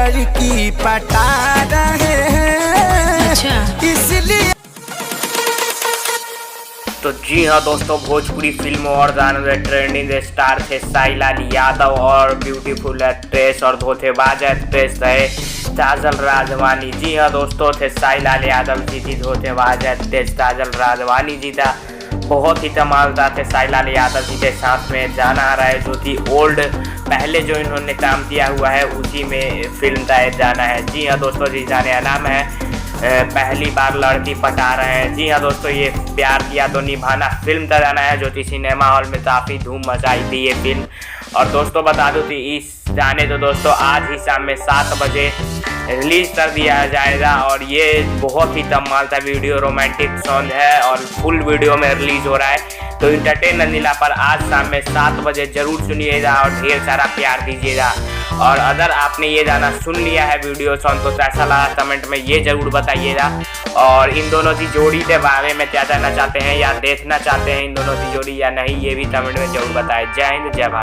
लड़की पटा रहे हैं। अच्छा। इसलिए तो जी हाँ दोस्तों, भोजपुरी फिल्मों और गानों में ट्रेंडिंग स्टार थे साईलाल यादव और ब्यूटीफुल एक्ट्रेस और धोखेबाज एक्ट्रेस रहे काजल राघवानी। जी हाँ दोस्तों, थे साईलाल यादव जी थी, धोखेबाज एक्ट्रेस काजल राघवानी जी था। बहुत ही धमाकेदार थे साईलाल यादव जी के साथ में जाना आ रहा है, जो थी ओल्ड पहले जो इन्होंने काम किया हुआ है उसी में फिल्म का जाना है। जी हाँ दोस्तों, जी जाने का नाम है पहली बार लड़की पटा रहे हैं। जी हाँ दोस्तों, ये प्यार किया तो निभाना फिल्म का गाना है, जो कि सिनेमा हॉल में काफ़ी धूम मचाई थी ये फिल्म। और दोस्तों बता दूं कि इस गाने तो दोस्तों आज ही शाम में 7 बजे रिलीज कर दिया जाएगा। और ये बहुत ही कमाल का वीडियो रोमांटिक सॉन्ग है और फुल वीडियो में रिलीज हो रहा है। तो इंटरटेन नीला पर आज शाम में 7 बजे जरूर सुनिएगा और ढेर सारा प्यार दीजिएगा। और अगर आपने ये गाना सुन लिया है वीडियो सॉन्ग तो कैसा लगा कमेंट में ये जरूर बताइएगा। और इन दोनों की जोड़ी के बारे में क्या जानना चाहते हैं या देखना चाहते हैं इन दोनों की जोड़ी या नहीं, ये भी कमेंट में जरूर बताएं। जय हिंद, जय भारत।